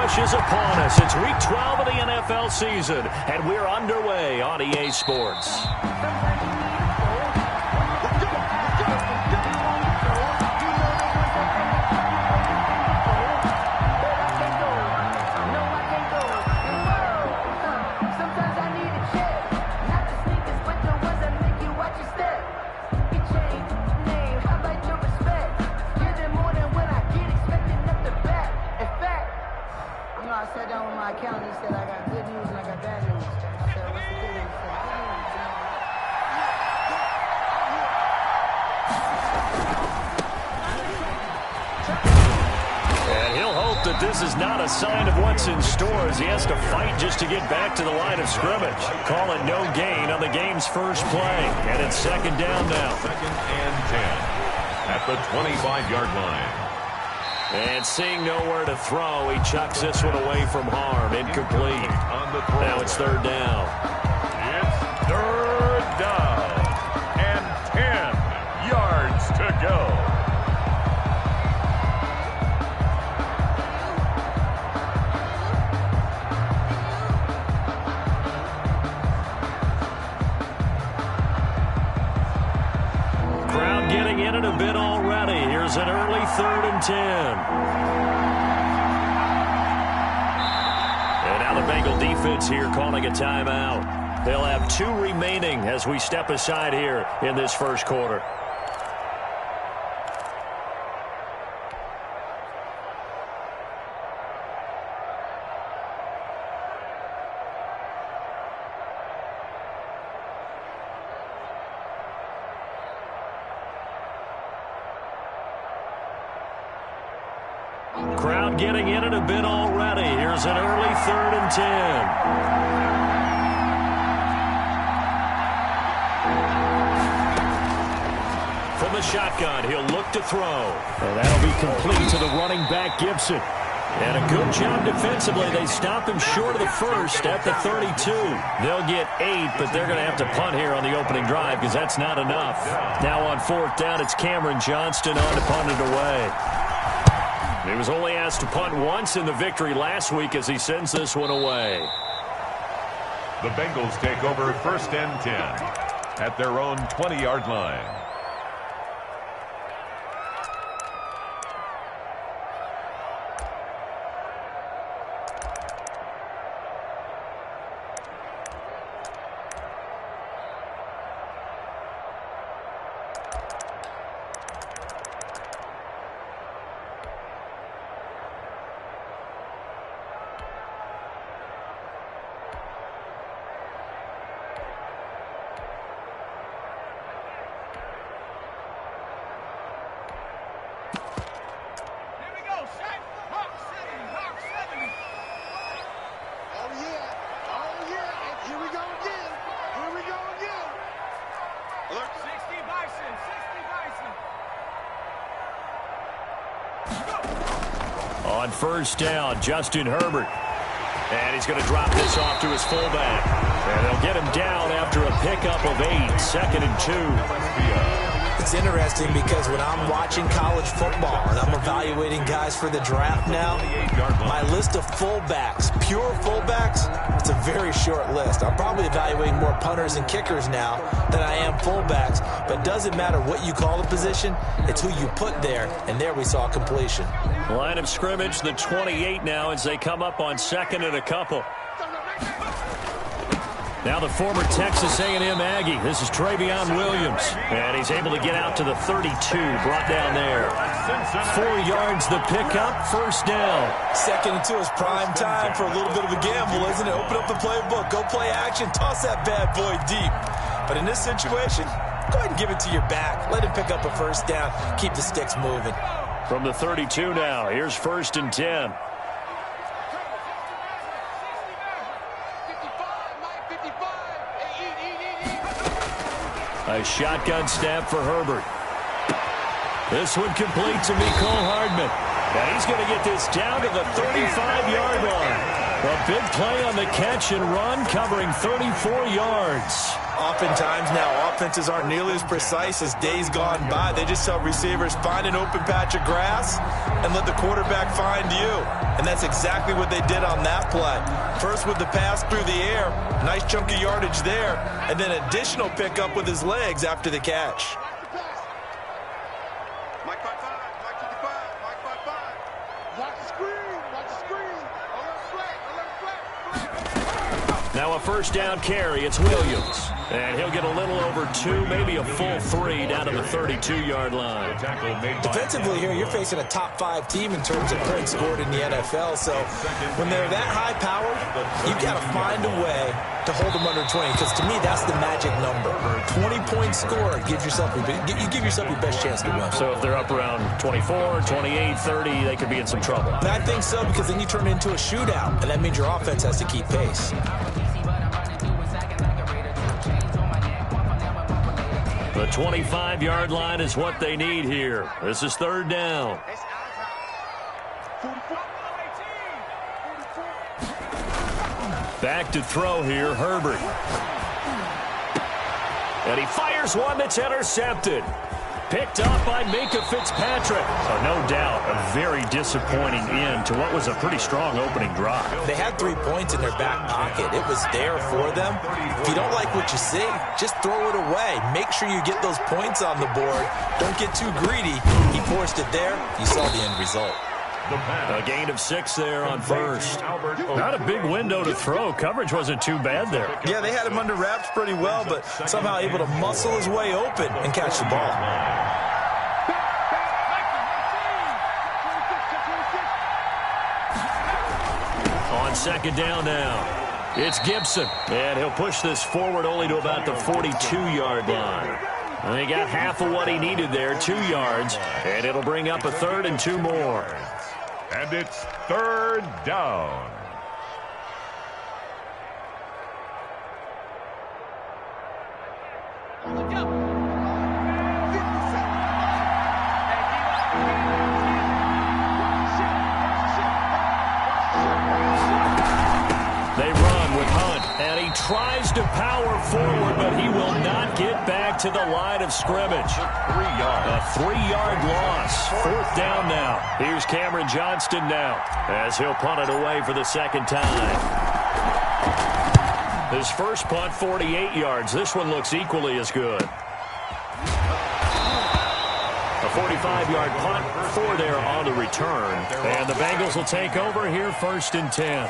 rush is upon us. It's Week 12 of the NFL season, and we're underway on EA Sports. This is not a sign of what's in store as he has to fight just to get back to the line of scrimmage. Call it no gain on the game's first play. And it's second down now. 2nd and 10 at the 25-yard line. And seeing nowhere to throw, he chucks this one away from harm. Incomplete. Now it's third down. It's third down. And 10 yards to go. Getting in it a bit already. Here's an early 3rd and 10. And now the Bengal defense here calling a timeout. They'll have 2 remaining as we step aside here in this first quarter. Crowd getting in it a bit already. Here's an early 3rd and 10. From the shotgun, he'll look to throw. And that'll be complete to the running back, Gibson. And a good job defensively. They stop him short of the first at the 32. They'll get 8, but they're going to have to punt here on the opening drive because that's not enough. Now on 4th down, it's Cameron Johnston on to punt it away. He was only asked to punt once in the victory last week as he sends this one away. The Bengals take over 1st and 10 at their own 20-yard line. On 1st down, Justin Herbert. And he's going to drop this off to his fullback. And they'll get him down after a pickup of 8, 2nd and 2. It's interesting because when I'm watching college football and I'm evaluating guys for the draft now, my list of fullbacks, pure fullbacks, it's a very short list. I'm probably evaluating more punters and kickers now than I am fullbacks, but it doesn't matter what you call the position, it's who you put there, and there we saw completion. Line of scrimmage, the 28 now as they come up on 2nd and a couple. Now the former Texas A&M Aggie. This is Travion Williams. And he's able to get out to the 32, brought down there. 4 yards the pickup, 1st down. 2nd and 2 is prime time for a little bit of a gamble, isn't it? Open up the playbook, go play action, toss that bad boy deep. But in this situation, go ahead and give it to your back. Let him pick up a 1st down, keep the sticks moving. From the 32 now, here's 1st and 10. A shotgun snap for Herbert. This one complete to Mecole Hardman. And he's going to get this down to the 35-yard line. A big play on the catch and run, covering 34 yards. Oftentimes now, offenses aren't nearly as precise as days gone by. They just tell receivers, find an open patch of grass and let the quarterback find you. And that's exactly what they did on that play. First with the pass through the air, nice chunk of yardage there, and then additional pickup with his legs after the catch. Now a first down carry, it's Williams. And he'll get a little over 2, maybe a full 3 down to the 32-yard line. Defensively here, you're facing a top 5 team in terms of points scored in the NFL. So when they're that high powered, you've got to find a way to hold them under 20. Because to me, that's the magic number. 20-point score, you give yourself your best chance to win. So if they're up around 24, 28, 30, they could be in some trouble. And I think so, because then you turn it into a shootout, and that means your offense has to keep pace. The 25-yard line is what they need here. This is third down. Back to throw here, Herbert. And he fires one that's intercepted. Picked up by Minkah Fitzpatrick. So no doubt a very disappointing end to what was a pretty strong opening drive. They had 3 points in their back pocket. It was there for them. If you don't like what you see, just throw it away. Make sure you get those points on the board. Don't get too greedy. He forced it there. You saw the end result. A gain of 6 there on first. Not a big window to throw. Coverage wasn't too bad there. Yeah, they had him under wraps pretty well, but somehow able to muscle his way open and catch the ball. On second down now, it's Gibson. And he'll push this forward only to about the 42-yard line. And he got half of what he needed there, 2 yards. And it'll bring up a 3rd and 2 more. And it's third down. They run with Hunt, and he tries to power forward, but he will not get back to the line of scrimmage. 3 yards. A 3-yard loss. 4th down now. Here's Cameron Johnston now as he'll punt it away for the second time. His first punt, 48 yards. This one looks equally as good. A 45-yard punt, 4 there on the return. And the Bengals will take over here, 1st and 10.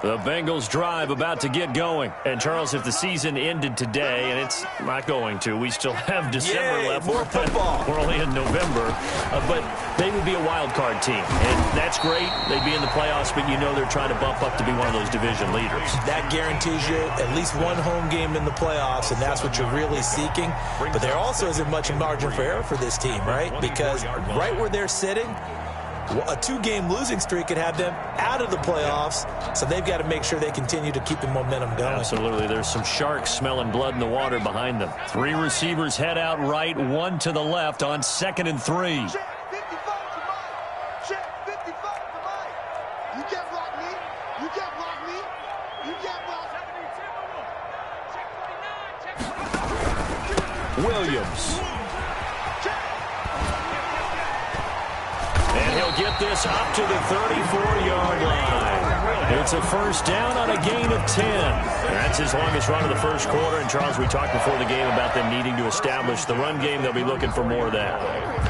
The Bengals drive about to get going. And, Charles, if the season ended today, and it's not going to, we still have December left. More football. We're only in November. But they would be a wild card team. And that's great. They'd be in the playoffs, but you know they're trying to bump up to be one of those division leaders. That guarantees you at least one home game in the playoffs, and that's what you're really seeking. But there also isn't much margin for error for this team, right? Because right where they're sitting, a 2-game losing streak could have them out of the playoffs, so they've got to make sure they continue to keep the momentum going. Absolutely. There's some sharks smelling blood in the water behind them. 3 receivers head out right, 1 to the left on 2nd and 3. Williams. And he'll get this up to the 34-yard line. It's a first down on a gain of 10. And that's his longest run of the first quarter. And, Charles, we talked before the game about them needing to establish the run game. They'll be looking for more of that.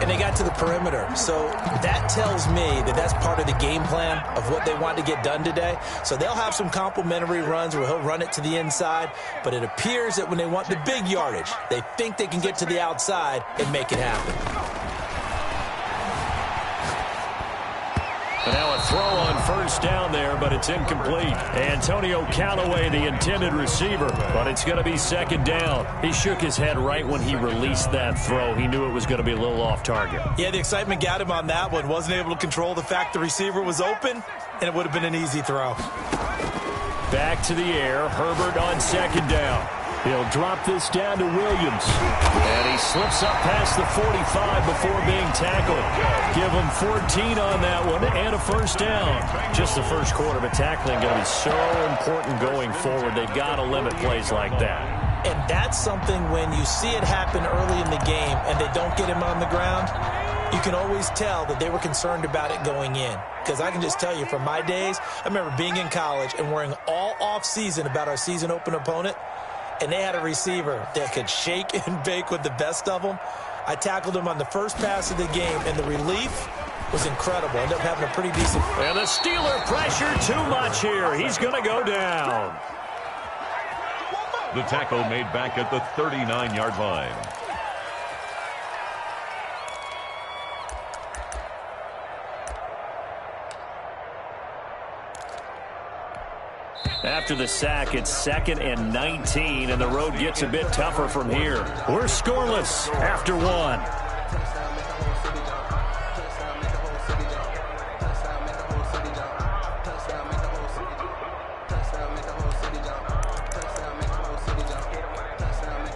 And they got to the perimeter. So that tells me that that's part of the game plan of what they want to get done today. So they'll have some complimentary runs where he'll run it to the inside. But it appears that when they want the big yardage, they think they can get to the outside and make it happen. And now a throw on first down there, but it's incomplete. Antonio Callaway, the intended receiver, but it's going to be 2nd down. He shook his head right when he released that throw. He knew it was going to be a little off target. Yeah, the excitement got him on that one. Wasn't able to control the fact the receiver was open. and it would have been an easy throw. Back to the air. Herbert on second down. He'll drop this down to Williams. And he slips up past the 45 before being tackled. Give him 14 on that one and a first down. Just the first quarter, but tackling going to be so important going forward. They've got to limit plays like that. And that's something when you see it happen early in the game and they don't get him on the ground, you can always tell that they were concerned about it going in. Because I can just tell you from my days, I remember being in college and worrying all off-season about our season opener opponent, and they had a receiver that could shake and bake with the best of them. I tackled him on the first pass of the game, and the relief was incredible. Ended up having a pretty decent... And the Steeler pressure too much here. He's going to go down. The tackle made back at the 39-yard line. After the sack, it's 2nd and 19, and the road gets a bit tougher from here. We're scoreless after one.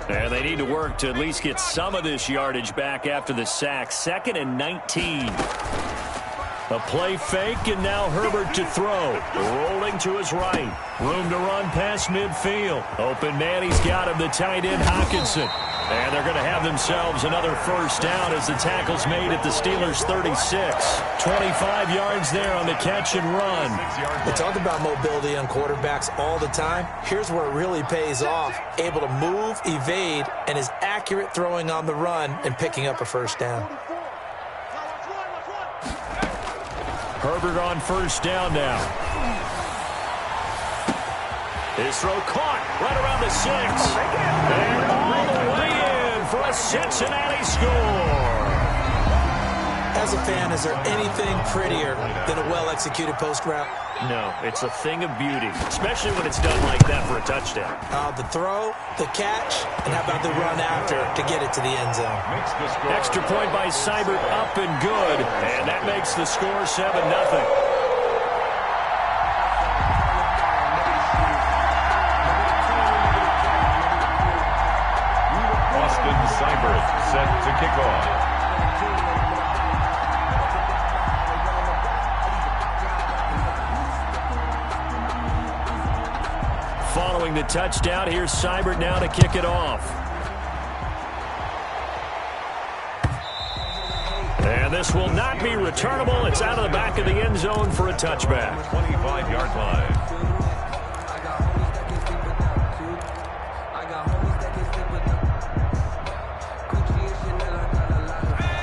And they need to work to at least get some of this yardage back after the sack. 2nd and 19. A play fake, and now Herbert to throw. Rolling to his right. Room to run past midfield. Open man, he's got him, the tight end, Hockenson. And they're going to have themselves another first down as the tackle's made at the Steelers' 36. 25 yards there on the catch and run. We talk about mobility on quarterbacks all the time. Here's where it really pays off. Able to move, evade, and is accurate throwing on the run and picking up a first down. Herbert on first down now. His throw caught right around the 6. And all the way in for a Cincinnati score. As a fan, is there anything prettier than a well-executed post route? No, it's a thing of beauty, especially when it's done like that for a touchdown. The throw, the catch, and how about the run after to get it to the end zone? Extra point by Seibert, up and good, and that makes the score 7-0. Austin Seibert set to kick off. Following the touchdown, here's Seibert now to kick it off. And this will not be returnable. It's out of the back of the end zone for a touchback. 25-yard line.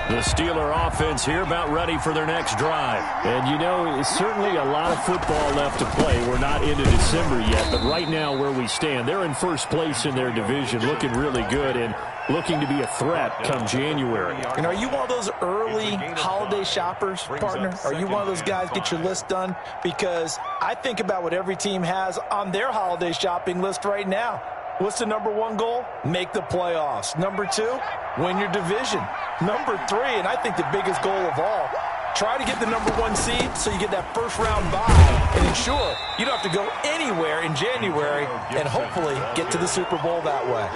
The Steeler offense here about ready for their next drive. And, you know, it's certainly a lot of football left to play. We're not into December yet, but right now where we stand, they're in first place in their division, looking really good and looking to be a threat come January. And are you one of those early holiday shoppers, partner? Are you one of those guys get your list done? Because I think about what every team has on their holiday shopping list right now. What's the number one goal? Make the playoffs. Number 2, win your division. Number 3, and I think the biggest goal of all, try to get the number 1 seed so you get that first round bye and ensure you don't have to go anywhere in January and hopefully get to the Super Bowl that way.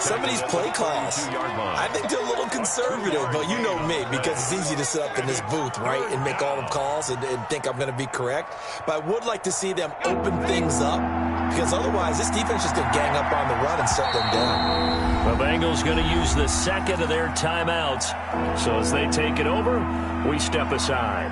Some of these play calls, I think they're a little conservative, but you know me, because it's easy to sit up in this booth, right, and make all the calls and think I'm going to be correct. But I would like to see them open things up, because otherwise this defense is going to gang up on the run and shut them down. The Bengals going to use the second of their timeouts. So as they take it over, we step aside.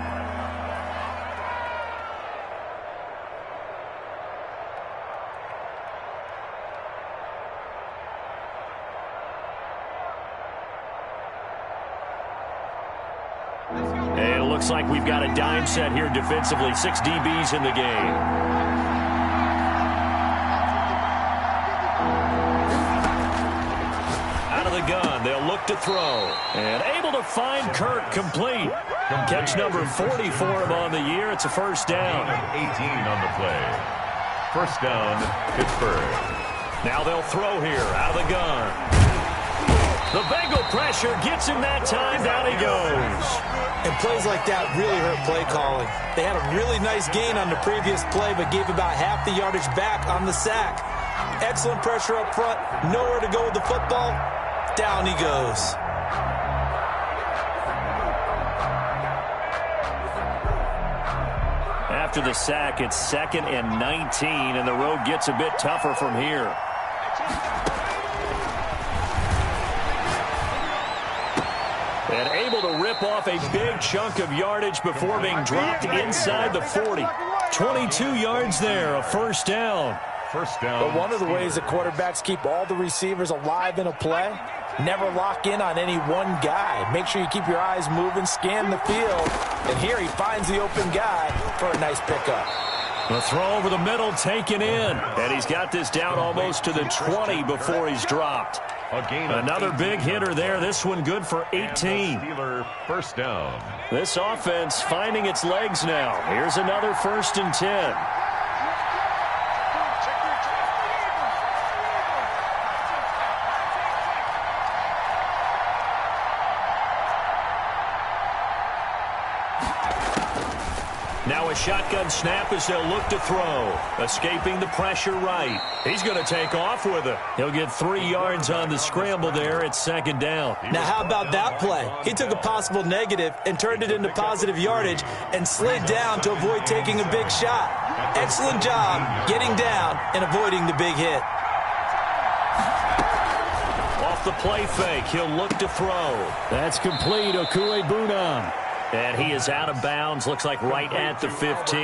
And it looks like we've got a dime set here defensively. 6 DBs in the game. Out of the gun, they'll look to throw. And able to find Kirk complete. Catch number 40 for him on the year. It's a first down. 18 on the play. First down, Pittsburgh. Now they'll throw here out of the gun. The Bengal pressure gets him that time. Down he goes. And plays like that really hurt play calling. They had a really nice gain on the previous play, but gave about half the yardage back on the sack. Excellent pressure up front. Nowhere to go with the football. Down he goes. After the sack, it's 2nd and 19, and the road gets a bit tougher from here. And able to rip off a big chunk of yardage before being dropped inside the 40. 22 yards there, a first down. First down. But one of the ways that quarterbacks keep all the receivers alive in a play, never lock in on any one guy. Make sure you keep your eyes moving, scan the field. And here he finds the open guy for a nice pickup. The throw over the middle taken in. And he's got this down almost to the 20 before he's dropped. Another big hitter there. This one good for 18. Steeler first down. This offense finding its legs now. Here's another 1st and 10. Now a shotgun snap as they'll look to throw. Escaping the pressure right. He's going to take off with it. He'll get 3 yards on the scramble there at 2nd down. Now how about that play? He took a possible negative and turned it into positive yardage and slid down to avoid taking a big shot. Excellent job getting down and avoiding the big hit. Off the play fake, he'll look to throw. That's complete, Okuebunam. And he is out of bounds, looks like right at the 15.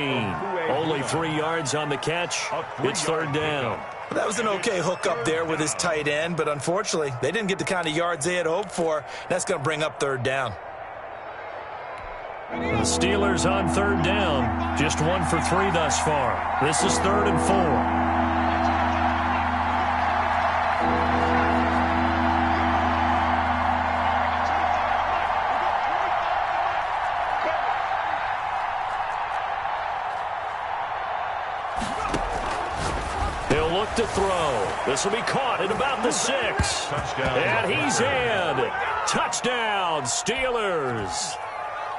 Only 3 yards on the catch. It's 3rd down. That was an okay hook up there with his tight end, but unfortunately, they didn't get the kind of yards they had hoped for. That's going to bring up 3rd down. The Steelers on 3rd down. Just 1 for 3 thus far. This is 3rd and 4. To throw. This will be caught at about the 6. Touchdown. And he's in. Touchdown, Steelers.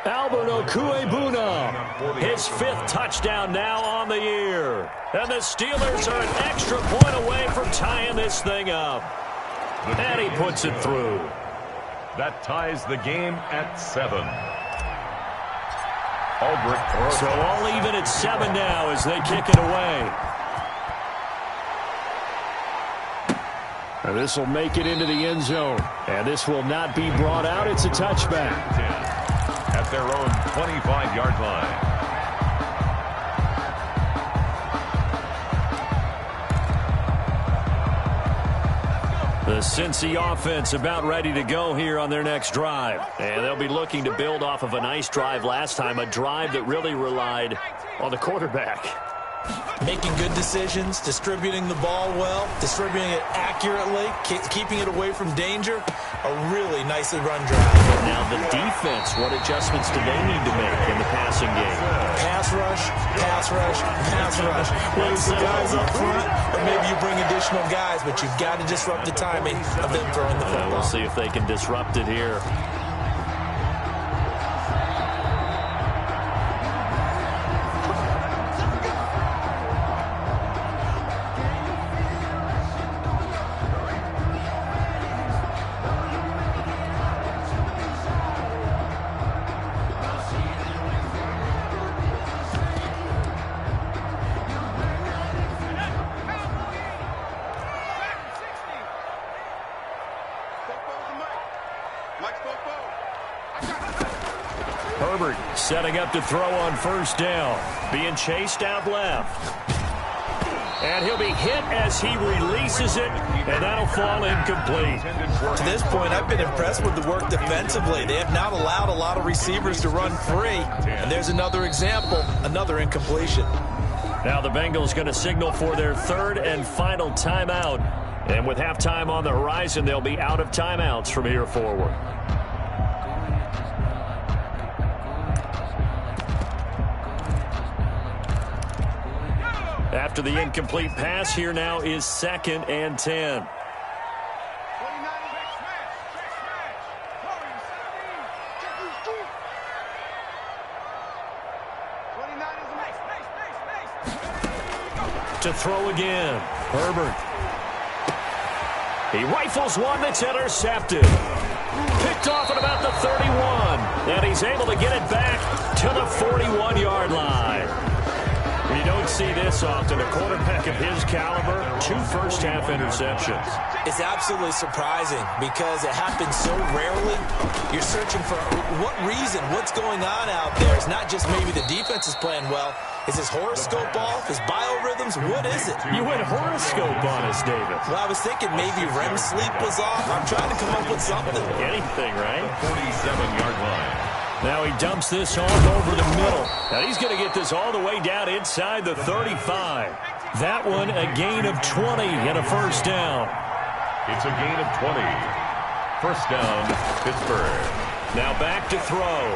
Albert Okuebunam. His 5th touchdown now on the year. And the Steelers are an extra point away from tying this thing up. And he puts it through. That ties the game at 7. Albrecht. So all even at 7 now as they kick it away. And this will make it into the end zone. And this will not be brought out. It's a touchback. At their own 25-yard line. The Cincy offense about ready to go here on their next drive. And they'll be looking to build off of a nice drive last time. A drive that really relied on the quarterback. Making good decisions, distributing the ball well, distributing it accurately, keeping it away from danger. A really nicely run drive. Now the defense, what adjustments do they need to make in the passing game? Pass rush, pass rush, pass rush. Whether it's the guys up front or maybe you bring additional guys, but you've got to disrupt the timing of them throwing the football. We'll see if they can disrupt it here. Herbert setting up to throw on 1st down. Being chased out left. And he'll be hit as he releases it, and that'll fall incomplete. To this point, I've been impressed with the work defensively. They have not allowed a lot of receivers to run free. And there's another example, another incompletion. Now the Bengals going to signal for their 3rd and final timeout. And with halftime on the horizon, they'll be out of timeouts from here forward. After the incomplete pass, here now is 2nd and 10. To throw again. Herbert. He rifles one that's intercepted. Picked off at about the 31. And he's able to get it back to the 41-yard line. You don't see this often. A quarterback of his caliber, 2 first-half interceptions. It's absolutely surprising because it happens so rarely. You're searching for what reason, what's going on out there. It's not just maybe the defense is playing well. Is his horoscope off? His biorhythms? What is it? You went horoscope on us, David. Well, I was thinking maybe REM sleep was off. I'm trying to come up with something. Anything, right? The 47-yard line. Now he dumps this off over the middle. Now he's going to get this all the way down inside the 35. That one a gain of 20 and a first down. It's a gain of 20. First down, Pittsburgh. Now back to throw.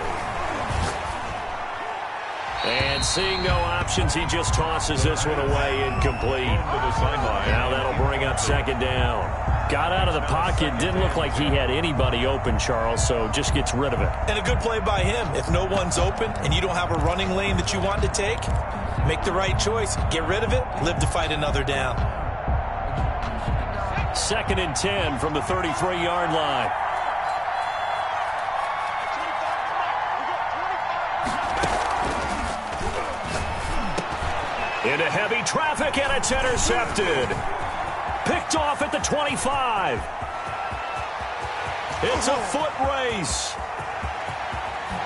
And seeing no options, he just tosses this one away incomplete. To the sideline. Now that'll bring up second down. Got out of the pocket. Didn't look like he had anybody open, Charles, so just gets rid of it. And a good play by him. If no one's open and you don't have a running lane that you want to take, make the right choice. Get rid of it. Live to fight another down. 2nd and 10 from the 33-yard line. Into heavy traffic, and it's intercepted. Picked off at the 25. It's a foot race.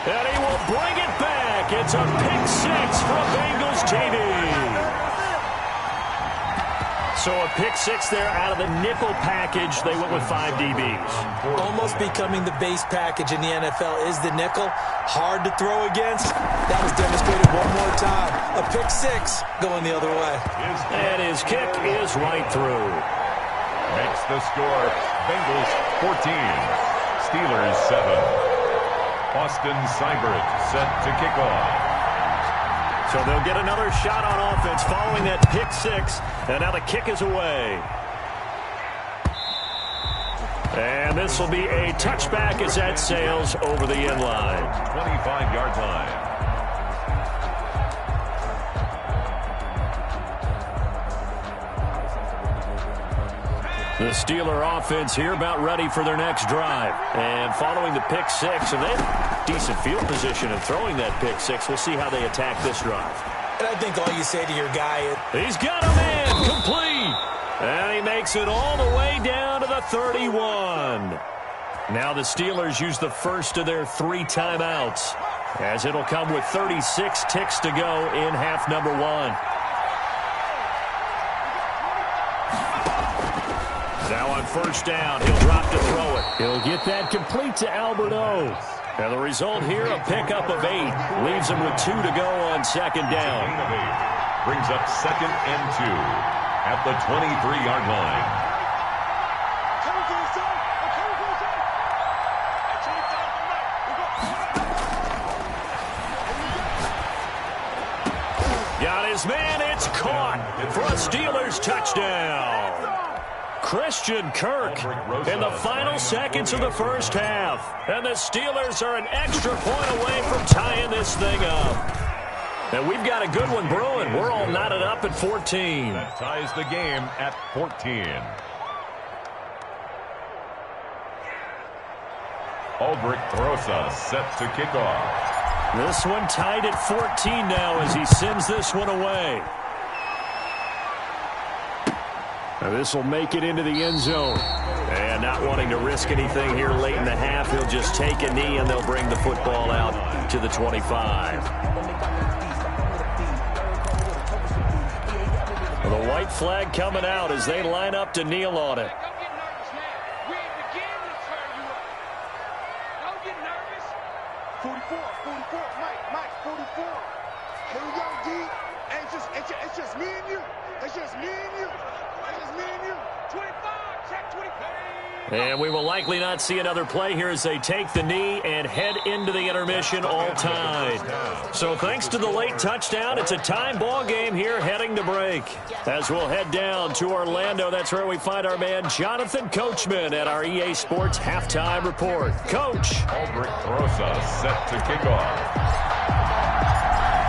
And he will bring it back. It's a pick 6 from Bengals TD. So a pick 6 there out of the nickel package. They went with 5 DBs. Almost becoming the base package in the NFL is the nickel. Hard to throw against. That was demonstrated one more time. A pick 6 going the other way. And his kick is right through. Makes the score. Bengals 14. Steelers 7. Austin Seibert set to kick off. So they'll get another shot on offense following that pick 6. And now the kick is away. And this will be a touchback as that sails over the end line. 25-yard line. The Steeler offense here about ready for their next drive. And following the pick 6, and they have decent field position of throwing that pick 6. We'll see how they attack this drive. And I think all you say to your guy is, he's got a man complete. And he makes it all the way down to the 31. Now the Steelers use the first of their 3 timeouts, as it'll come with 36 ticks to go in half number 1. Now on first down, he'll drop to throw it. He'll get that complete to Albert O. And the result here, a pickup of 8. Leaves him with 2 to go on second down. Brings up 2nd and 2 at the 23-yard line. Got his man, it's caught for a Steelers touchdown. Christian Kirk in the final seconds of the first half. And the Steelers are an extra point away from tying this thing up. And we've got a good one brewing. We're all knotted up at 14. That ties the game at 14. Aldrich Rosa set to kick off. This one tied at 14 now as he sends this one away. Now this will make it into the end zone. And not wanting to risk anything here late in the half, he'll just take a knee and they'll bring the football out to the 25. Well, the white flag coming out as they line up to kneel on it. It's just me and you. It's just me and you. It's just me and you. 25, check 25. And we will likely not see another play here as they take the knee and head into the intermission all tied. So thanks to the late touchdown, it's a time ball game here heading to break. As we'll head down to Orlando, that's where we find our man Jonathan Coachman at our EA Sports Halftime Report. Coach. Aldrich Rosa set to kick off.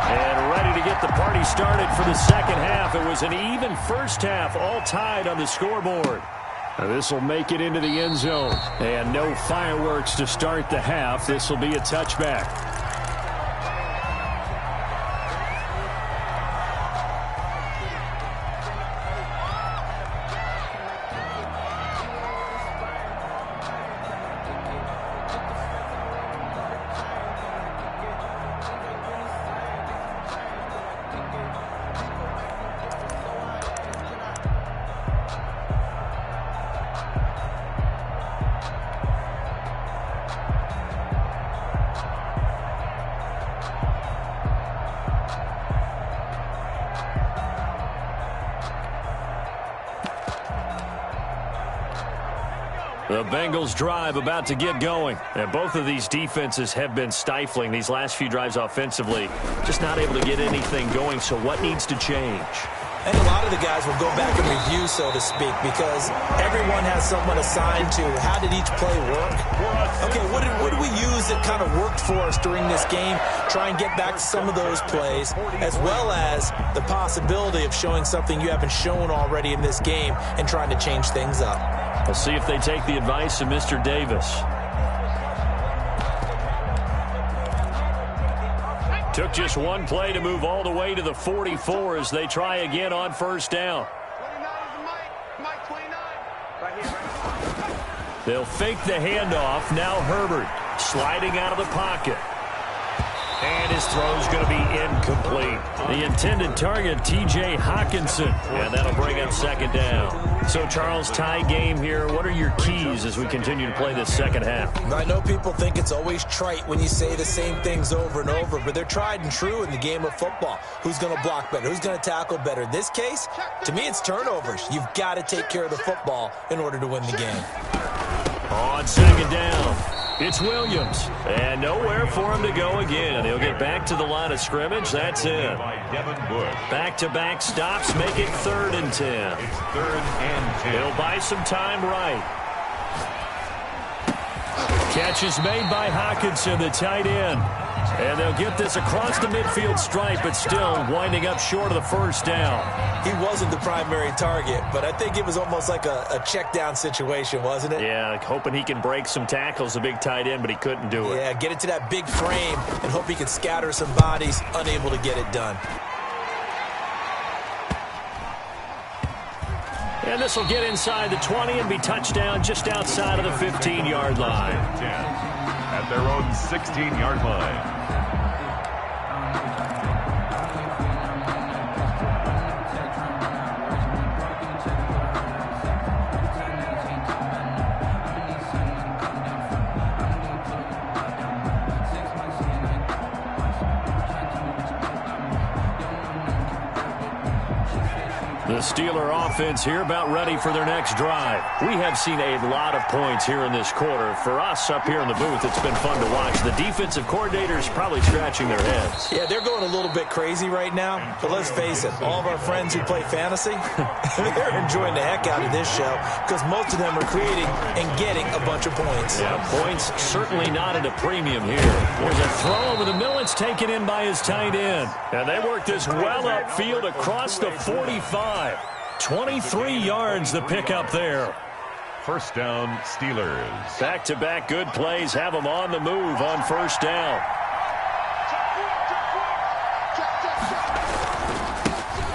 And ready to get the party started for the second half. It was an even first half, all tied on the scoreboard. This will make it into the end zone. And no fireworks to start the half. This will be a touchback. The Bengals drive about to get going. And both of these defenses have been stifling these last few drives offensively. Just not able to get anything going, so what needs to change? And a lot of the guys will go back and review, so to speak, because everyone has someone assigned to how did each play work. Okay, what did we use that kind of worked for us during this game? Try and get back to some of those plays, as well as the possibility of showing something you haven't shown already in this game and trying to change things up. We'll see if they take the advice of Mr. Davis. Took just one play to move all the way to the 44 as they try again on first down. 29 is Mike 29. Right here. They'll fake the handoff. Now Herbert sliding out of the pocket. And his throw is going to be incomplete. The intended target, T.J. Hawkinson. And that'll bring up second down. So, Charles, tie game here. What are your keys as we continue to play this second half? I know people think it's always trite when you say the same things over and over, but they're tried and true in the game of football. Who's going to block better? Who's going to tackle better? In this case, to me, it's turnovers. You've got to take care of the football in order to win the game. On second down, it's Williams. And nowhere for him to go again. He'll get back to the line of scrimmage. That's it. Back-to-back stops make it 3rd and 10. It's 3rd and 10. He'll buy some time right. Catch is made by Hawkinson, the tight end. And they'll get this across the midfield stripe, but still winding up short of the first down. He wasn't the primary target, but I think it was almost like a check down situation, wasn't it? Yeah, like hoping he can break some tackles, a big tight end, but he couldn't do it. Yeah, get it to that big frame and hope he can scatter some bodies, unable to get it done. And this will get inside the 20 and be touchdown just outside of the 15-yard line. 10 at their own 16-yard line. The Steeler offense here about ready for their next drive. We have seen a lot of points here in this quarter. For us up here in the booth, it's been fun to watch. The defensive coordinators probably scratching their heads. Yeah, they're going a little bit crazy right now. But let's face it, all of our friends who play fantasy, they're enjoying the heck out of this show because most of them are creating and getting a bunch of points. Yeah, points certainly not at a premium here. There's a throw over the middle. It's taken in by his tight end. And they work this well upfield across the 45. 23 yards the pickup there. First down, Steelers. Back-to-back good plays have them on the move on first down.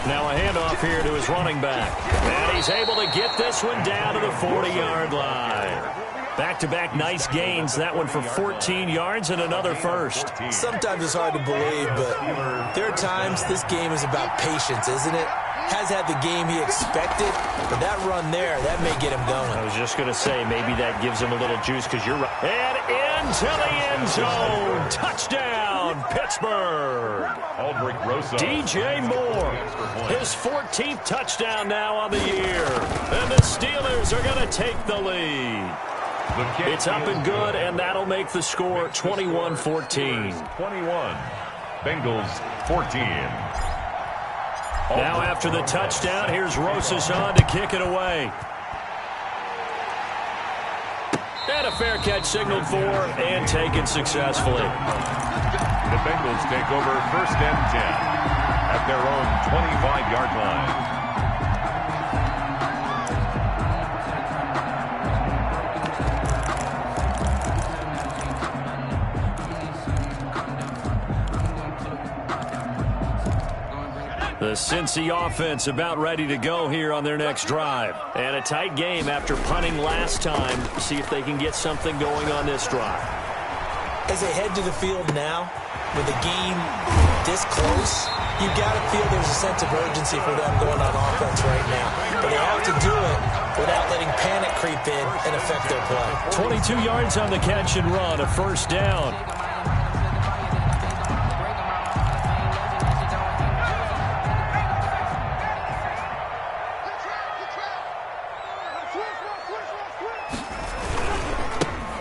Now a handoff here to his running back. And he's able to get this one down to the 40-yard line. Back-to-back nice gains. That one for 14 yards and another first. Sometimes it's hard to believe, but there are times this game is about patience, isn't it? Has had the game he expected, but that run there, that may get him going. I was just going to say, maybe that gives him a little juice because you're right. And into the end zone. Touchdown, Pittsburgh. DJ Moore, his 14th touchdown now on the year. And the Steelers are going to take the lead. It's up and good, and that'll make the score 21-14. 21. Bengals 14. Now after the touchdown, here's Rosas on to kick it away. And a fair catch signaled for and taken successfully. The Bengals take over first and 10 at their own 25-yard line. The Cincy offense about ready to go here on their next drive. And a tight game after punting last time. See if they can get something going on this drive. As they head to the field now, with the game this close, you got to feel there's a sense of urgency for them going on offense right now. But they have to do it without letting panic creep in and affect their play. 22 yards on the catch and run, a first down.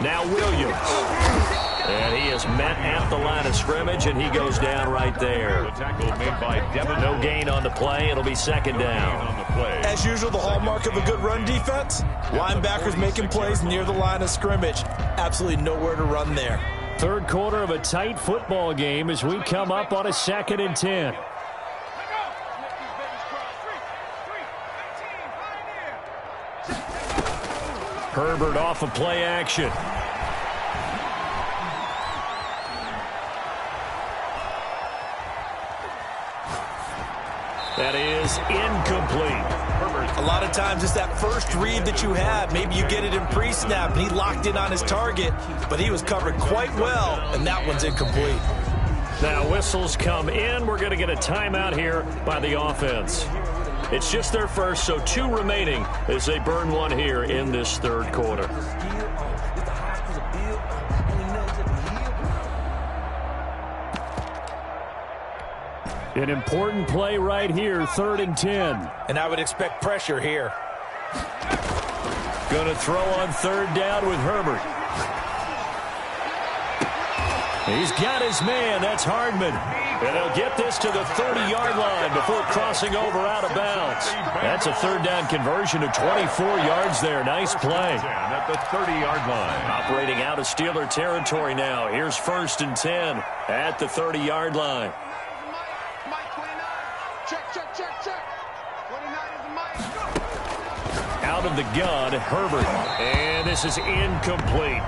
Now Williams. And he is met at the line of scrimmage, and he goes down right there. No gain on the play. It'll be second down. As usual, the hallmark of a good run defense, linebackers making plays near the line of scrimmage. Absolutely nowhere to run there. Third quarter of a tight football game as we come up on a 2nd and 10. Herbert off of play action. That is incomplete. A lot of times it's that first read that you have. Maybe you get it in pre-snap, and he locked in on his target, but he was covered quite well, and that one's incomplete. Now whistles come in. We're going to get a timeout here by the offense. It's just their first, so 2 remaining as they burn one here in this third quarter. An important play right here, 3rd and 10. And I would expect pressure here. Going to throw on 3rd down with Herbert. He's got his man. That's Hardman. And they'll get this to the 30-yard line before crossing over out of bounds. That's a 3rd down conversion of 24 yards there. Nice play. At the 30-yard line. Operating out of Steeler territory now. Here's 1st and 10 at the 30-yard line. Out of the gun, Herbert. And this is incomplete.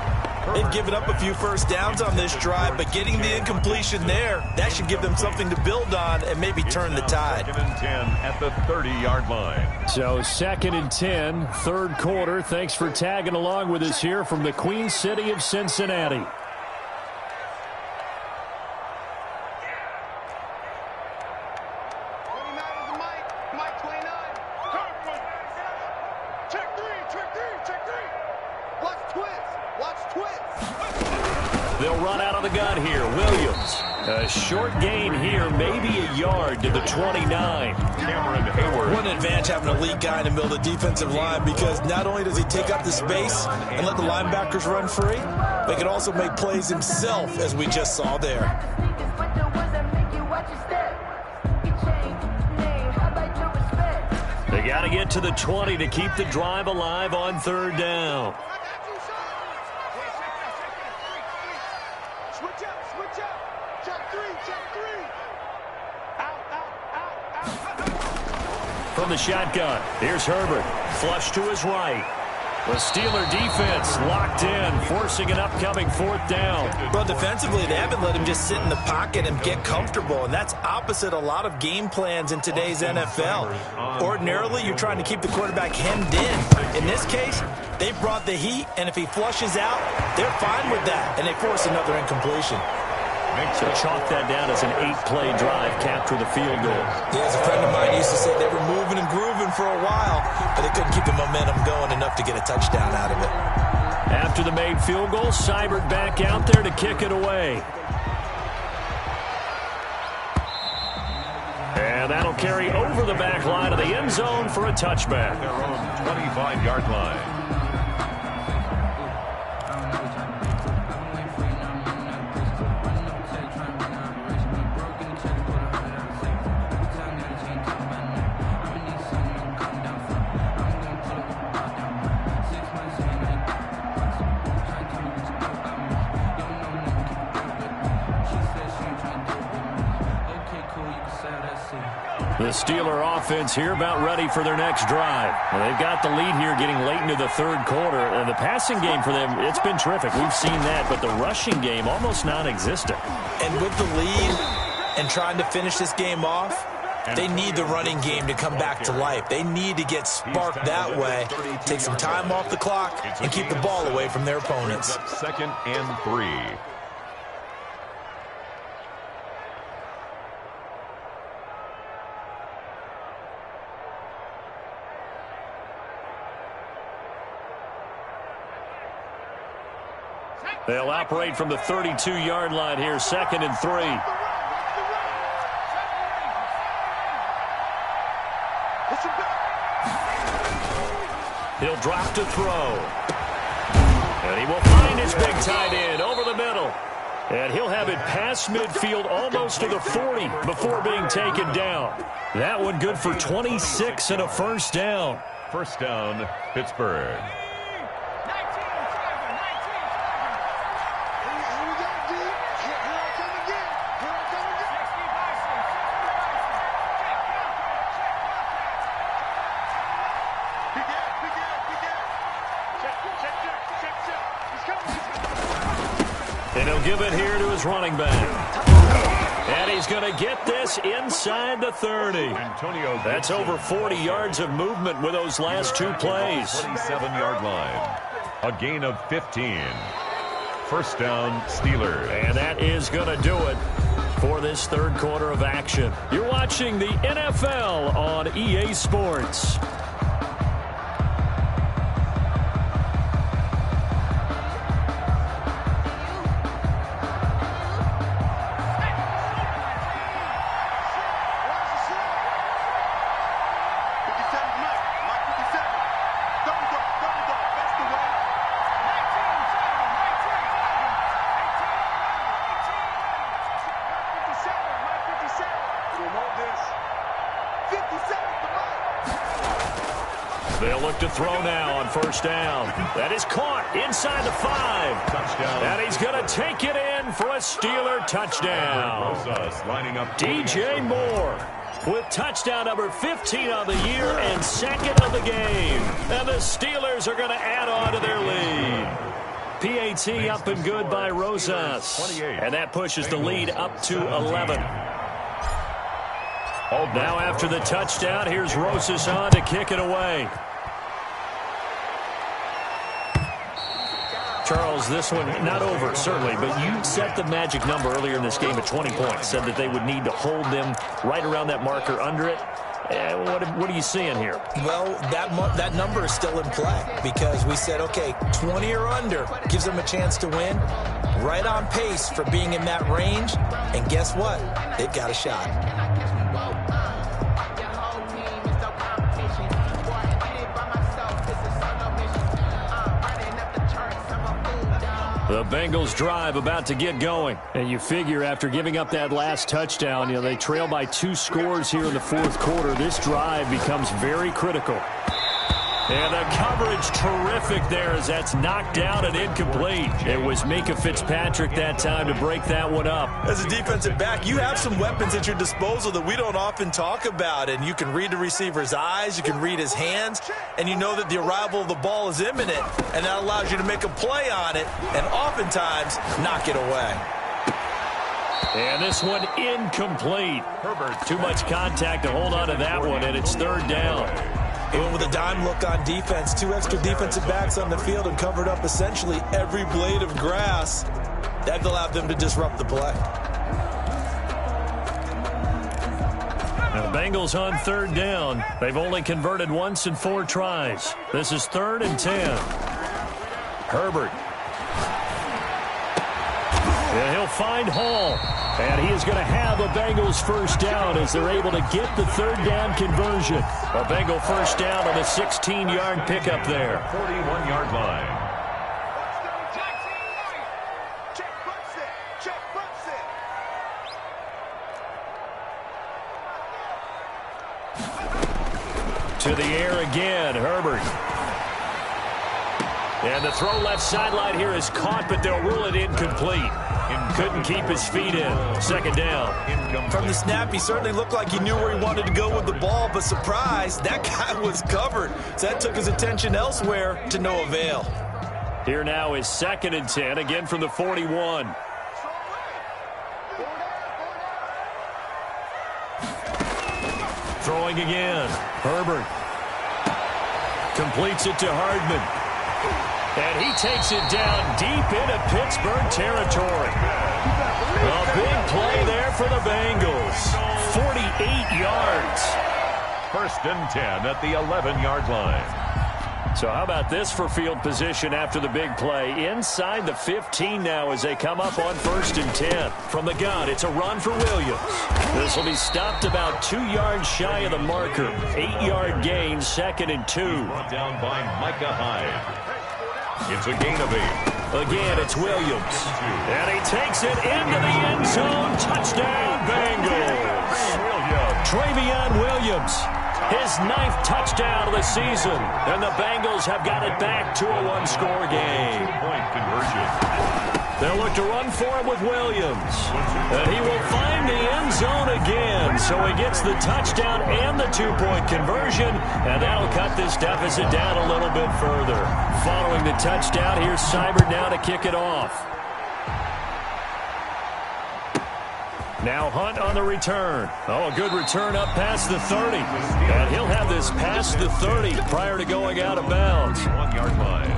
They've given up a few first downs on this drive, but getting the incompletion there, that should give them something to build on and maybe turn the tide. 2nd and 10 at the 30-yard line. So 2nd and 10, third quarter. Thanks for tagging along with us here from the Queen City of Cincinnati. They'll run out of the gun here. Williams. A short gain here, maybe a yard to the 29. Cameron Hayward. What an advantage having a lead guy in the middle of the defensive line, because not only does he take up the space and let the linebackers run free, but he can also make plays himself, as we just saw there. They got to get to the 20 to keep the drive alive on 3rd down. From the shotgun, here's Herbert. Flush to his right. The Steeler defense locked in, forcing an upcoming 4th down. Well, defensively, they haven't let him just sit in the pocket and get comfortable, and that's opposite a lot of game plans in today's NFL. Ordinarily, you're trying to keep the quarterback hemmed in. In this case, they brought the heat, and if he flushes out, they're fine with that, and they force another incompletion. So chalk that down as an 8-play drive, capture the field goal. Yeah, as a friend of mine used to say, they were moving and grooving for a while, but they couldn't keep the momentum going enough to get a touchdown out of it. After the made field goal, Seibert back out there to kick it away. And that'll carry over the back line of the end zone for a touchback. Their own 25-yard line. The Steeler offense here about ready for their next drive. Well, they've got the lead here getting late into the third quarter. And the passing game for them, it's been terrific. We've seen that, but the rushing game almost non-existent. And with the lead and trying to finish this game off, they need the running game to come back to life. They need to get sparked that way, take some time off the clock, and keep the ball away from their opponents. 2nd and 3. They'll operate from the 32-yard line here, 2nd and 3. He'll drop to throw. And he will find his big tight end over the middle. And he'll have it past midfield almost to the 40 before being taken down. That one good for 26 and a first down. First down, Pittsburgh. And he'll give it here to his running back. And he's going to get this inside the 30. That's over 40 yards of movement with those last two plays. 27-yard line. A gain of 15. First down, Steelers. And that is going to do it for this third quarter of action. You're watching the NFL on EA Sports. They'll look to throw now on first down. That is caught inside the 5. Touchdown. And he's going to take it in for a Steeler touchdown. Lining up DJ Moore with touchdown number 15 on the year and 2nd of the game. And the Steelers are going to add on to their lead. PAT up and good by Rosas. And that pushes the lead up to 11. Now after the touchdown, here's Rosas on to kick it away. Charles, this one not over, certainly, but you set the magic number earlier in this game at 20 points, said that they would need to hold them right around that marker under it. What are you seeing here? Well, that number is still in play because we said, okay, 20 or under gives them a chance to win. Right on pace for being in that range. And guess what? They've got a shot. The Bengals drive about to get going. And you figure after giving up that last touchdown, they trail by 2 scores here in the fourth quarter. This drive becomes very critical. And the coverage terrific there as that's knocked down and incomplete. It was Mika Fitzpatrick that time to break that one up. As a defensive back, you have some weapons at your disposal that we don't often talk about. And you can read the receiver's eyes, you can read his hands, and you know that the arrival of the ball is imminent. And that allows you to make a play on it and oftentimes knock it away. And this one incomplete. Too much contact to hold on to that one, and it's third down. Even with a dime look on defense, 2 extra defensive backs on the field and covered up essentially every blade of grass. That allowed them to disrupt the play. Now the Bengals on third down. They've only converted once in 4 tries. This is 3rd and 10. Herbert. And he'll find Hall. And he is going to have a Bengals first down as they're able to get the third down conversion. A Bengal first down on a 16-yard pickup there. 41-yard line. To the air again, Herbert. And the throw left sideline here is caught, but they'll rule it incomplete. Couldn't keep his feet in. Second down. From the snap, he certainly looked like he knew where he wanted to go with the ball, but surprise, that guy was covered. So that took his attention elsewhere to no avail. Here now is 2nd and 10, again from the 41. Throwing again. Herbert completes it to Hardman. And he takes it down deep into Pittsburgh territory. A big play there for the Bengals. 48 yards. 1st and 10 at the 11-yard line. So how about this for field position after the big play? Inside the 15 now as they come up on 1st and 10. From the gun, it's a run for Williams. This will be stopped about 2 yards shy of the marker. 8-yard gain, 2nd and 2. Brought down by Micah Hyde. It's a gain of 8. Again, it's Williams. And he takes it into the end zone. Touchdown, Bengals. Travion Williams. His 9th touchdown of the season. And the Bengals have got it back to a one-score game. Point conversion. They'll look to run for him with Williams. And he will find the end zone again. So he gets the touchdown and the 2-point conversion. And that'll cut this deficit down a little bit further. Following the touchdown, here's Seibert now to kick it off. Now Hunt on the return. Oh, a good return up past the 30. And he'll have this past the 30 prior to going out of bounds. 1-yard line.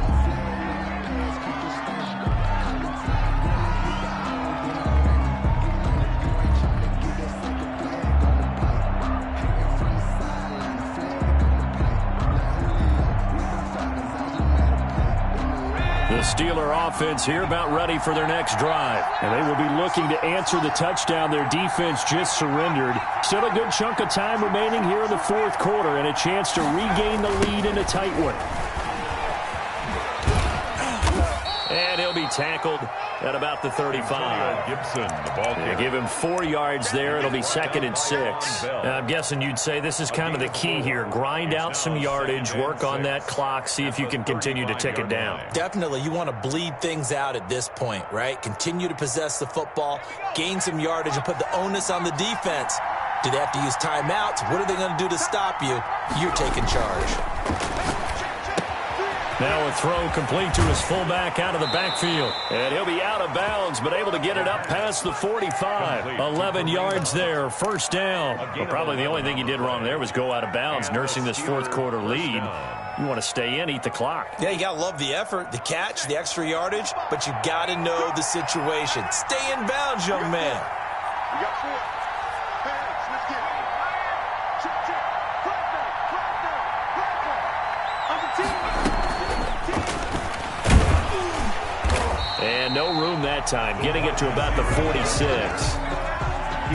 The Steeler offense here about ready for their next drive. And they will be looking to answer the touchdown their defense just surrendered. Still a good chunk of time remaining here in the 4th quarter and a chance to regain the lead in a tight one. And he'll be tackled at about the 35. Gibson, the ball carrier. Give him 4 yards there. It'll be 2nd and 6. I'm guessing you'd say this is kind of the key here. Grind out some yardage, work on that clock, see if you can continue to tick it down. Definitely, you want to bleed things out at this point, right? Continue to possess the football, gain some yardage, and put the onus on the defense. Do they have to use timeouts? What are they going to do to stop you? You're taking charge. Now a throw complete to his fullback out of the backfield. And he'll be out of bounds, but able to get it up past the 45. 11 yards there, 1st down. Well, probably the only thing he did wrong there was go out of bounds, nursing this 4th quarter lead. You want to stay in, eat the clock. Yeah, you got to love the effort, the catch, the extra yardage, but you got to know the situation. Stay in bounds, young man. We got 4. Hands, let's get it. Check. And no room that time, getting it to about the 46.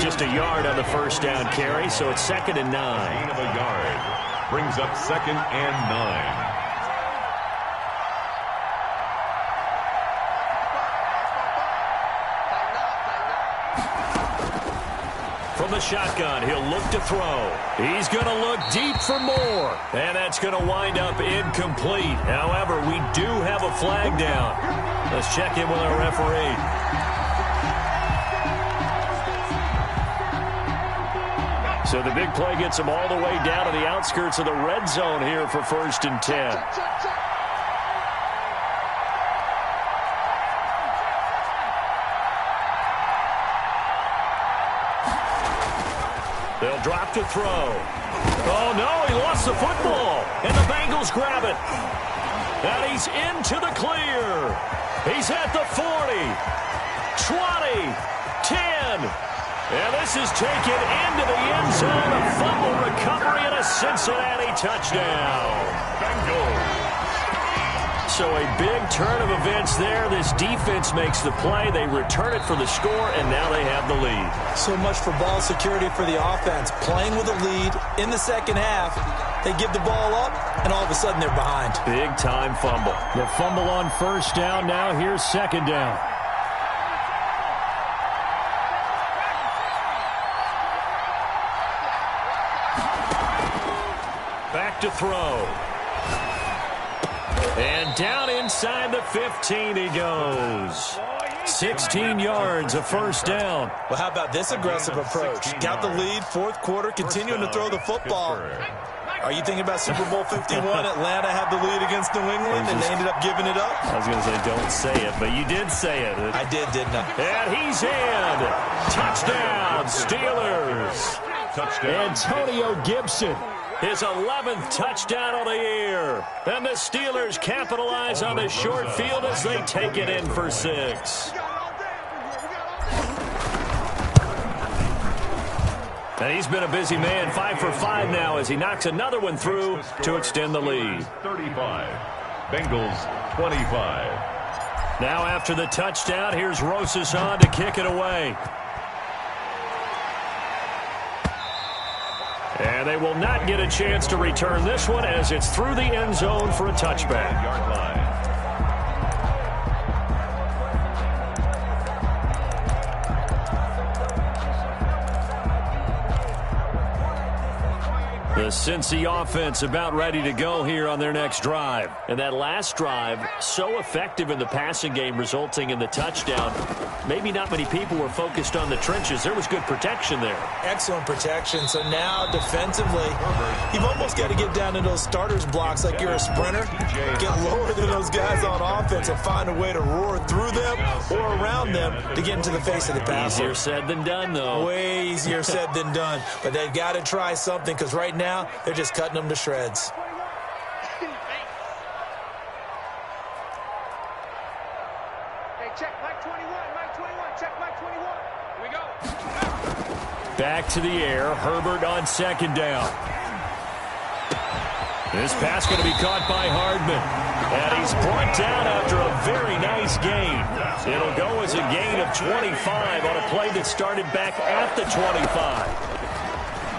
Just a yard on the 1st down carry, so it's 2nd and 9. Gain of a yard. Brings up 2nd and 9. From the shotgun, he'll look to throw. He's going to look deep for more. And that's going to wind up incomplete. However, we do have a flag down. Let's check in with our referee. So the big play gets him all the way down to the outskirts of the red zone here for 1st and 10. They'll drop to throw. Oh, no, he lost the football. And the Bengals grab it. And he's into the clear. He's at the 40, 20, 10. And this is taken into the end zone. A fumble recovery and a Cincinnati touchdown. Bengals. So a big turn of events there. This defense makes the play. They return it for the score, and now they have the lead. So much for ball security for the offense. Playing with a lead in the 2nd half. They give the ball up, and all of a sudden they're behind. Big-time fumble. The fumble on 1st down. Now here's 2nd down. Back to throw. And down inside the 15 he goes. 16 yards, a first down. Well, how about this aggressive approach? Got the lead, fourth quarter, continuing to throw the football. Are you thinking about Super Bowl 51? Atlanta had the lead against New England, and they ended up giving it up? I was going to say, don't say it, but you did say it. I did, didn't I? And he's in. Touchdown, Steelers. Touchdown. Antonio Gibson, his 11th touchdown of the year. And the Steelers capitalize on the short field as they take it in for 6. And he's been a busy man, 5 for 5 now as he knocks another one through to extend the lead. 35. Bengals 25. Now after the touchdown, here's Rosas on to kick it away. And they will not get a chance to return this one as it's through the end zone for a touchback. Yard line. The Cincy offense about ready to go here on their next drive. And that last drive, so effective in the passing game, resulting in the touchdown. Maybe not many people were focused on the trenches. There was good protection there. Excellent protection. So now defensively, you've almost got to get down to those starters blocks like you're a sprinter. Get lower than those guys on offense and find a way to roar through them or around them to get into the face of the passer. Easier said than done, though. Way easier said than done. But they've got to try something because right now they're just cutting them to shreds. Back to the air. Herbert on second down. This pass going to be caught by Hardman. And he's brought down after a very nice gain. It'll go as a gain of 25 on a play that started back at the 25.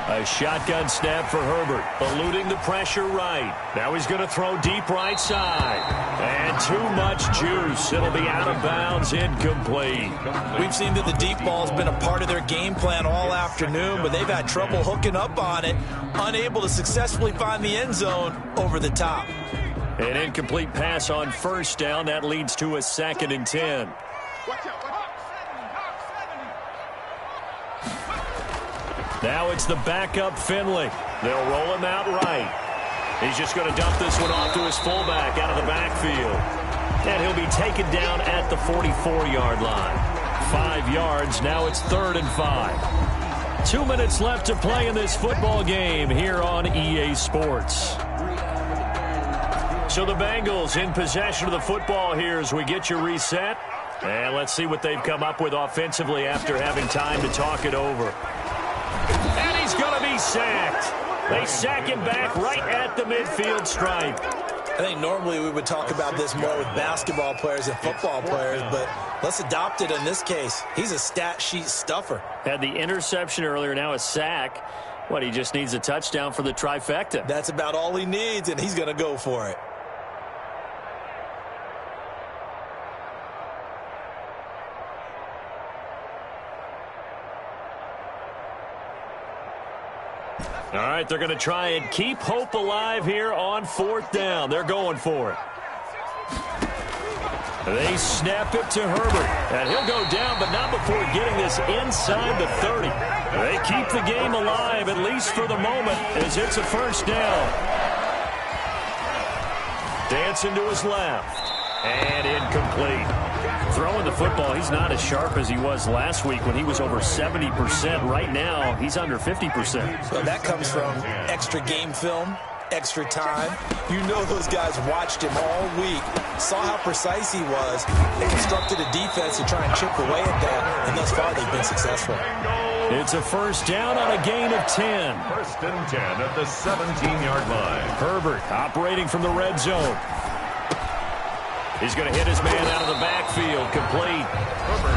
A shotgun snap for Herbert, eluding the pressure right. Now he's going to throw deep right side. And too much juice. It'll be out of bounds, incomplete. We've seen that the deep ball's been a part of their game plan all afternoon, but they've had trouble hooking up on it, unable to successfully find the end zone over the top. An incomplete pass on first down. That leads to a 2nd and 10. Now it's the backup Finley. They'll roll him out right. He's just going to dump this one off to his fullback out of the backfield. And he'll be taken down at the 44-yard line. 5 yards. Now it's 3rd and 5. 2 minutes left to play in this football game here on EA Sports. So the Bengals in possession of the football here as we get you reset. And let's see what they've come up with offensively after having time to talk it over. And he's going to be sacked. They sack him back right at the midfield stripe. I think normally we would talk about this more with basketball players and football players, but let's adopt it in this case. He's a stat sheet stuffer. Had the interception earlier, now a sack. What, he just needs a touchdown for the trifecta. That's about all he needs, and he's going to go for it. All right, they're going to try and keep hope alive here on 4th down. They're going for it. They snap it to Herbert, and he'll go down, but not before getting this inside the 30. They keep the game alive, at least for the moment, as it's a first down. Dancing to his left, and incomplete. Throwing the football, he's not as sharp as he was last week when he was over 70%. Right now, he's under 50%. Well, that comes from extra game film, extra time. You know those guys watched him all week, saw how precise he was. They constructed a defense to try and chip away at that, and thus far they've been successful. It's a first down on a gain of 10. 1st and 10 at the 17-yard line. Herbert operating from the red zone. He's going to hit his man out of the backfield, complete.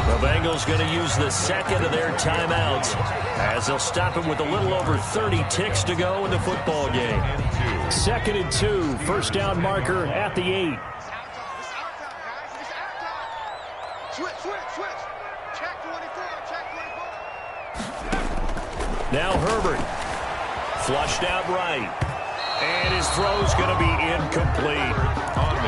The Bengals going to use the 2nd of their timeouts as they'll stop him with a little over 30 ticks to go in the football game. 2nd and 2, first down marker at the 8. Switch. Check 24. Now Herbert, flushed out right. And his throw's going to be incomplete.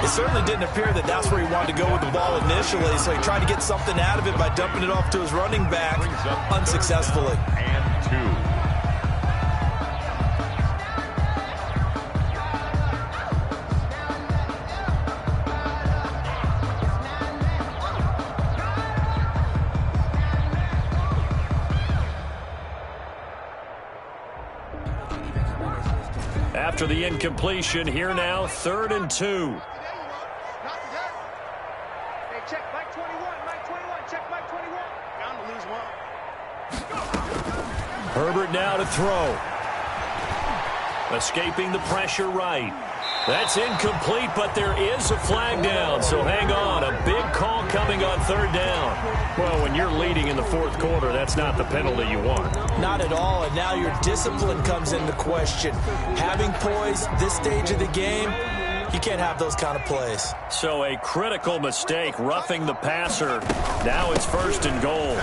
It certainly didn't appear that that's where he wanted to go with the ball initially, so he tried to get something out of it by dumping it off to his running back unsuccessfully. And 2. After the incompletion, here now, 3rd and 2. Hey, check Mike 21, Mike 21, check Mike 21. Bound to lose one. Herbert now to throw. Escaping the pressure right. That's incomplete, but there is a flag down, so hang on. A big call coming on 3rd down. Well, when you're leading in the 4th quarter, that's not the penalty you want. Not at all, and now your discipline comes into question. Having poise this stage of the game, you can't have those kind of plays. So a critical mistake, roughing the passer. Now it's 1st and goal.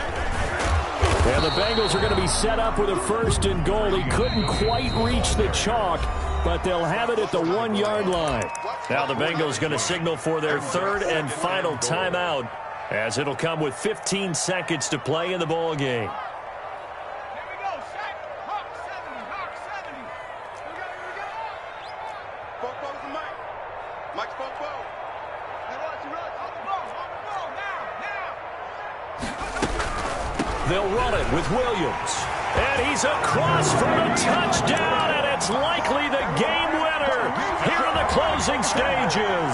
And the Bengals are going to be set up with a 1st and goal. He couldn't quite reach the chalk, but they'll have it at the 1-yard line. Now the Bengals going to signal for their 3rd and final timeout, as it'll come with 15 seconds to play in the ball game. Here we go, Shaq. Hawk 70, Hawk 70. Here we go. Football to Mike. Mike's football. Hey, rush, on the ball, now. They'll run it with Williams. And he's across for a touchdown, and it's likely the game winner here in the closing stages.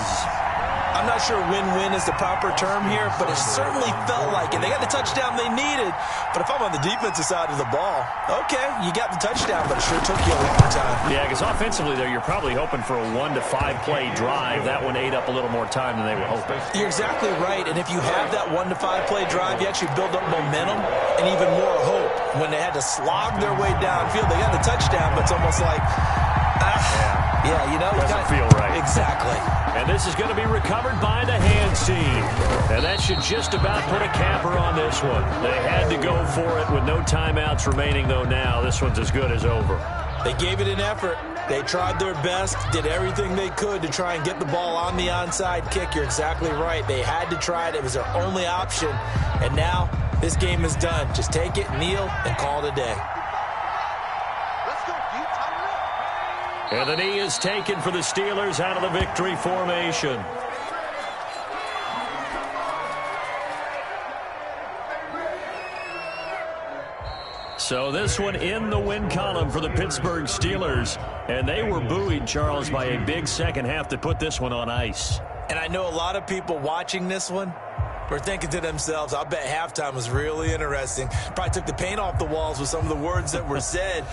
I'm not sure win-win is the proper term here, but it certainly felt like it. They got the touchdown they needed, but if I'm on the defensive side of the ball, okay, you got the touchdown, but it sure took you a long time. Yeah, because offensively, there, you're probably hoping for a 1 to 5 play drive. That one ate up a little more time than they were hoping. You're exactly right, and if you have that 1 to 5 play drive, you actually build up momentum and even more hope. When they had to slog their way downfield, they got the touchdown, but it's almost like, yeah, you know. Doesn't feel right. Exactly. And this is going to be recovered by the hands team. And that should just about put a capper on this one. They had to go for it with no timeouts remaining, though now. This one's as good as over. They gave it an effort. They tried their best, did everything they could to try and get the ball on the onside kick. You're exactly right. They had to try it. It was their only option. And now this game is done. Just take it, kneel, and call it a day. Let's go, Pete. Tighten up. And the knee is taken for the Steelers out of the victory formation. So this one in the win column for the Pittsburgh Steelers. And they were buoyed, Charles, by a big second half to put this one on ice. And I know a lot of people watching this one were thinking to themselves, I bet halftime was really interesting. Probably took the paint off the walls with some of the words that were said.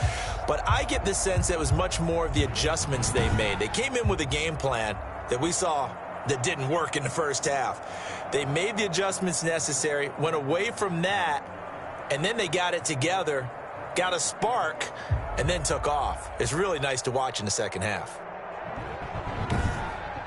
But I get the sense that it was much more of the adjustments they made. They came in with a game plan that we saw that didn't work in the first half. They made the adjustments necessary, went away from that, and then they got it together, got a spark, and then took off. It's really nice to watch in the second half.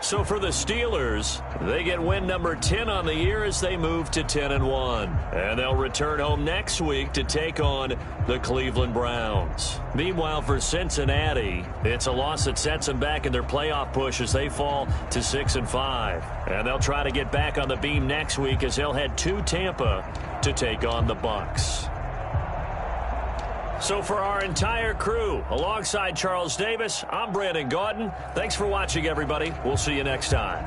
So for the Steelers, they get win number 10 on the year as they move to 10-1. And they'll return home next week to take on the Cleveland Browns. Meanwhile, for Cincinnati, it's a loss that sets them back in their playoff push as they fall to 6-5. And they'll try to get back on the beam next week as they'll head to Tampa to take on the Bucs. So for our entire crew, alongside Charles Davis, I'm Brandon Gaudin. Thanks for watching, everybody. We'll see you next time.